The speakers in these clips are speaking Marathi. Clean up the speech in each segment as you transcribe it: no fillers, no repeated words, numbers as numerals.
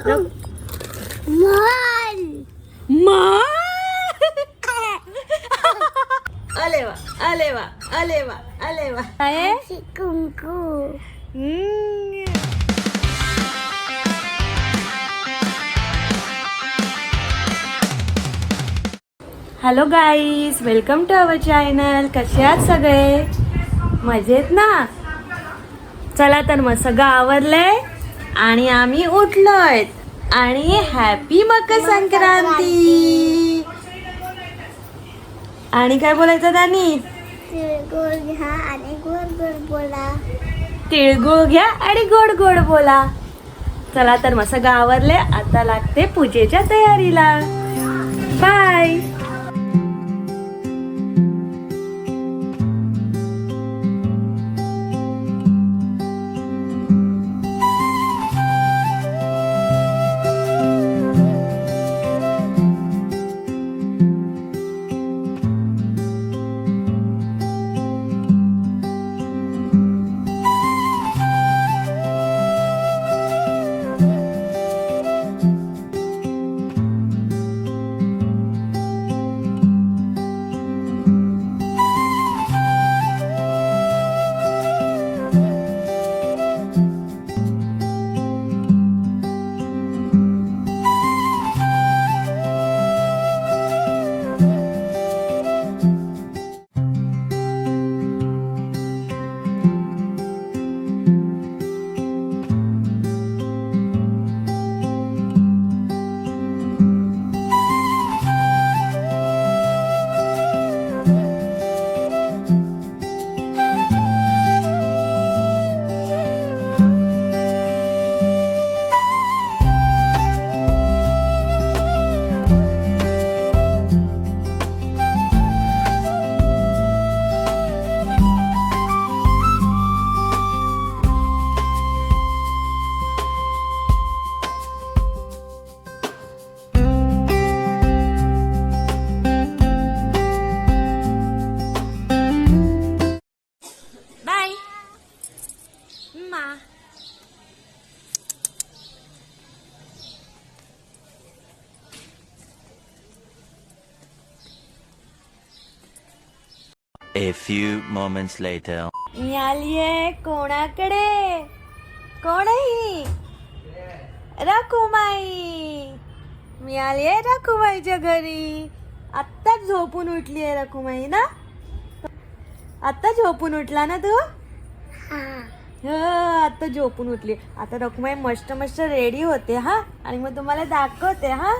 अले वा अले वा अले वा अले वा काय कुंकू. Hello guys, welcome to our channel. कसे आहात सगळे? मजेत ना? चला तर मग सगळं आवरलंय आणि आम्ही उठलोय आणि हॅपी मकर संक्रांती. आणि काय बोलायचं त्यांनी? तिळगुळ घ्या आणि गोड गोड बोला. तिळगुळ घ्या आणि गोड गोड बोला. चला तर मग सगळं आवरले, आता लागते पूजेच्या तयारीला. Bye. A few moments later. मी आलीये कोणाकडे? कोण आहे? रखुमाई. मी आलीये रखुमाईच्या घरी. आत्ताच झोपून उठली आहे रखुमाई ना? आत्ता झोपून उठला ना तू? आता झोपून उठली. आता रखुमाई मस्त मस्त रेडी होते हा, आणि मग तुम्हाला दाखवते हा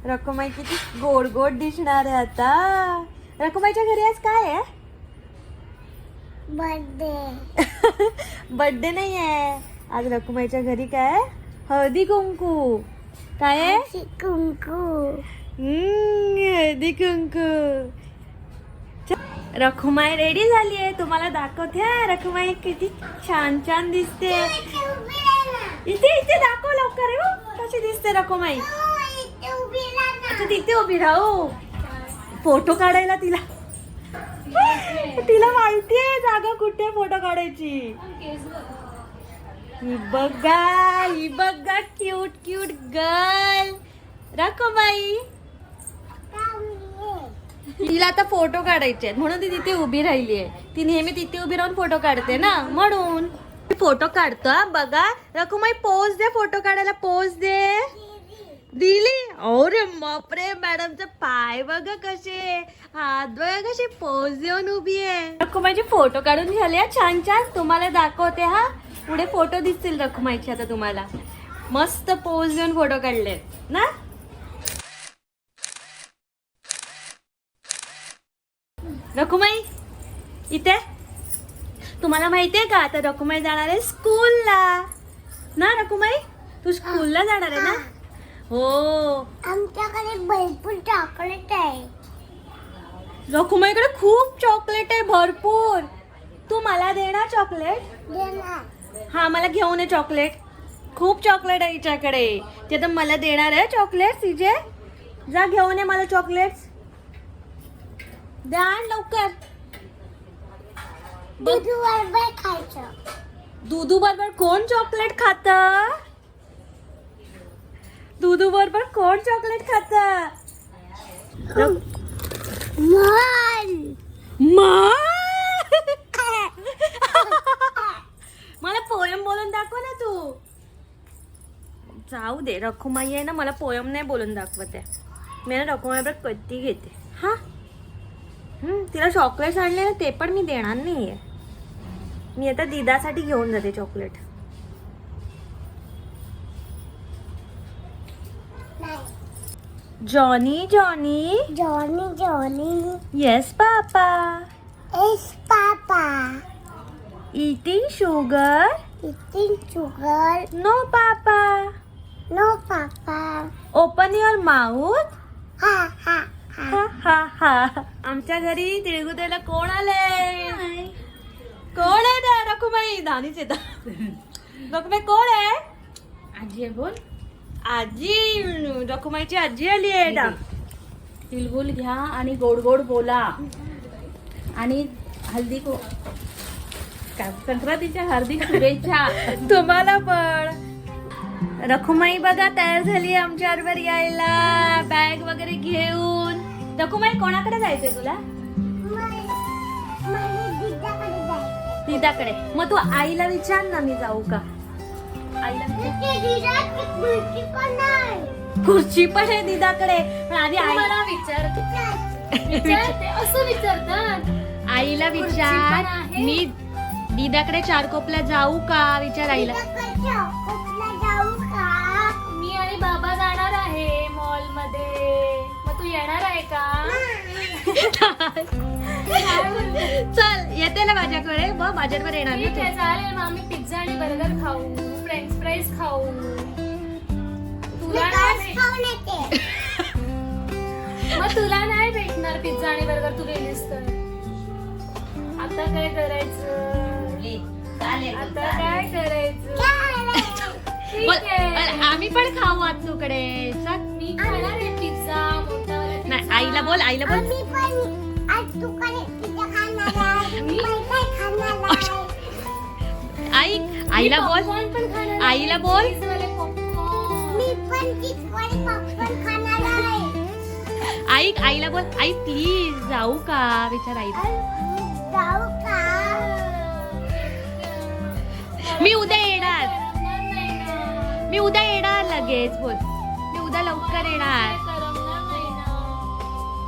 रखुमाई किती गोड गोड दिसणार आहे आता. रखुमाईच्या घरी आज काय आहे? बर्थडे. बर्थडे नाही आहे आज रखुमाईच्या घरी. काय? हळदी कुंकू. काय आहे? कुंकू. हळदी कुंकू. रखुमाई रेडी झाली आहे, तुम्हाला दाखवते हा. रखुमाई किती छान छान दिसते. इथे इथे दाखव लवकर. कशी दिसते रखुमाई? अच्छा तिथे उभी राहू. फोटो काढायला तिला माहितीये जागा कुठे फोटो काढायची. ही बघा क्यूट क्यूट गर्ल रखुमाई. तिला आता फोटो काढायचे म्हणून ती तिथे उभी राहिली आहे. ती नेहमी तिथे उभी राहून फोटो काढते ना, म्हणून फोटो काढतो. बघा रखुमाई पोज दे, फोटो काढायला पोज दे. दिली. अरे बापरे, मॅडमचे पाय बघा कसे, हात बघा कसे पोज देऊन उभी आहे. रखुमाईचे फोटो काढून झाले छान छान. तुम्हाला दाखवते हा, पुढे फोटो दिसतील रखुमाईचे. आता तुम्हाला मस्त पोज देऊन फोटो काढले ना. रखुमाई इथे. तुम्हाला माहितीये का आता रखुमाई जाणार आहे स्कूलला ना? रखुमाई तू स्कूलला जाणार आहे ना? हो. आमच्याकडे भरपूर चॉकलेट आहे. रखुमाईकडे खूप चॉकलेट आहे भरपूर. तू मला दे ना चॉकलेट. हा मला घेऊन ये चॉकलेट. खूप चॉकलेट आहे हिच्याकडे. ते तर मला देणार आहे चॉकलेट. तिचे जा घेऊन ये मला चॉकलेट्स. द्या लवकर. दूधू बरोबर खायचं. दूधू बरोबर कोण चॉकलेट खात? दुधू बरोबर कोण चॉकलेट खात? मला पोयम बोलून दाखव ना तू. जाऊ दे, रखुमाई आहे ना, मला पोयम नाही बोलून दाखवत आहे. मी ना रखुमाई बरोबर कधी घेते. हा तिला चॉकलेट आणले ना, ते पण मी देणार नाहीये. मी आता दिदासाठी घेऊन जाते chocolate. Johnny Johnny. Johnny Johnny. Yes papa. Yes papa. Eating sugar. Eating sugar. No papa. No papa. Open your mouth. Ha ha ha ha हा. आमच्या घरी तिळगुदेला कोण आले? कोण आहे ना? रखुमाई. धानीच येतात. रखुमाई कोण आहे? आजी आहे बोल. आजी. रखुमाईची आजी आली आहे ना. तिळगुळ घ्या आणि गोड गोड बोला. आणि हल्दी संक्रांतीच्या हार्दिक शुभेच्छा. तुम्हाला पण. रखुमाई बघा तयार झाली आमच्या बरोबर यायला, बॅग वगैरे घेऊन. रखुमाई कोणाकडे जायचंय तुला? दिदाकडे. मग तू आईला विचार ना, मी जाऊ का? आईला विचार. खुर्ची पण आहे दिदाकडे, पण आधी मला विचारते असं विचारतात. आईला खुर्ची विचार. पण आहे. मी दिदाकडे चारकोपला जाऊ का? विचार आईला. मी आणि बाबा जाणार आहे मॉल मध्ये. मग तू येणार आहे का? चल येते ना माझ्याकडे. मग माझ्यावर येणार ठीक ना आहे तू? चालेल. मग आम्ही पिझ्झा आणि बर्गर खाऊ, फ्रेंच फ्राईज खाऊ. तुला नाही मग तुला नाही भेटणार पिझ्झा आणि बर्गर, तू गेलीस तर. आता काय करायचं? आता काय करायचं? ठीक बोल, आहे. आम्ही पण खाऊ आतूकडे. चल. मी खाणार आहे पिझ्झा, मोठावाला पिझ्झा. नाही आईला बोल, आईला बोल. आम्ही पण आज तू पिझ्झा खाणार आहे. मी काय खाणार आहे. आई आईला बोल. पॉपकॉर्न पण खाणार आहे. आईला बोल. चीजवाले पॉपकॉर्न. मी पण चिकवाडी पॉपकॉर्न खाणार आहे. आई आईला बोल. आई प्लीज जाऊ का? विचार आईला. जाऊ का? मी उद्या येणार. करमणार नाही ना. मी उद्या येणार लगेच. बोल. मी उद्या लवकर येणार. करमणार नाही ना.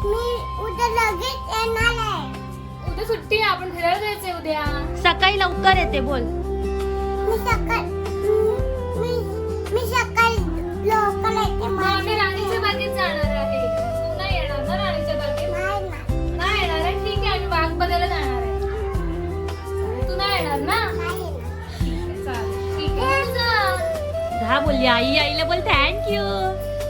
मी उद्या लगेच येणार आहे. उद्या सुट्टी आहे, आपण फिरायला जायचंय उद्या. सकाळी लवकर येते. बोल. मी सकाळी लवकर येते. मग आम्ही राणीच्या बागेत जाणार आहे. तू नाही येणार ना राणीच्या बागेत? नाही येणार आहे. ठीक आहे, आम्ही बाग बघायला जाणार आहे. तू नाही येणार ना? चालेल, ठीक आहे. तू जा. हा बोलली आई. आईला बोल थँक्यू.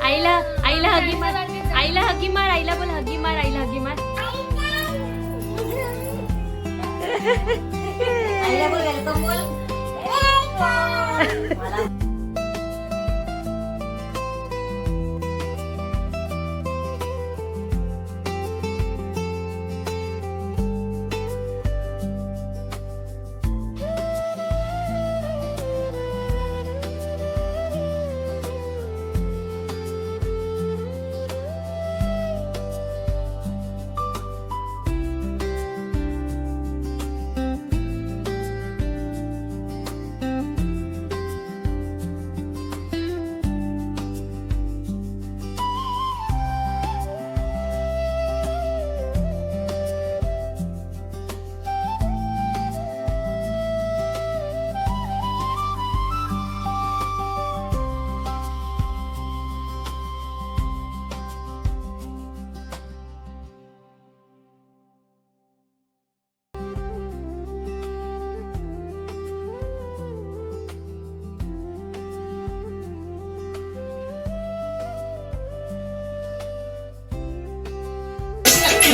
आईला हगी मार. आईला हगी मार. आईला बोल हगी मार. आईला हगी मार. आईला बोल वेलकम बोल.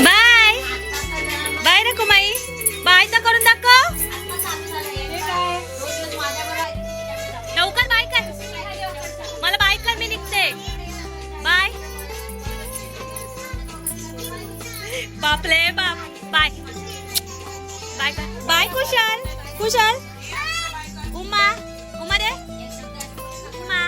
Bye bye Rakhumai. बाय तर करून दाखव. लवकर बाय कर. मला बाय कर. मी निघते. बाय. बापले बाप. Bye bye bye. Kushal Kushal. Uma Uma दे. उमा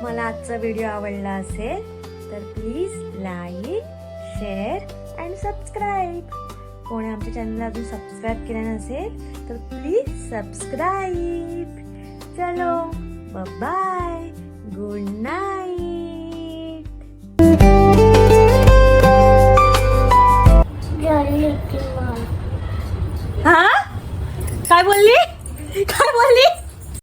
तुम्हाला आजचा व्हिडिओ आवडला असेल तर please like, share and subscribe. कोणी आमच्या चॅनलला अजून सबस्क्राईब केलं नसेल तर प्लीज सबस्क्राईब. चलो बाय, गुड नाईट.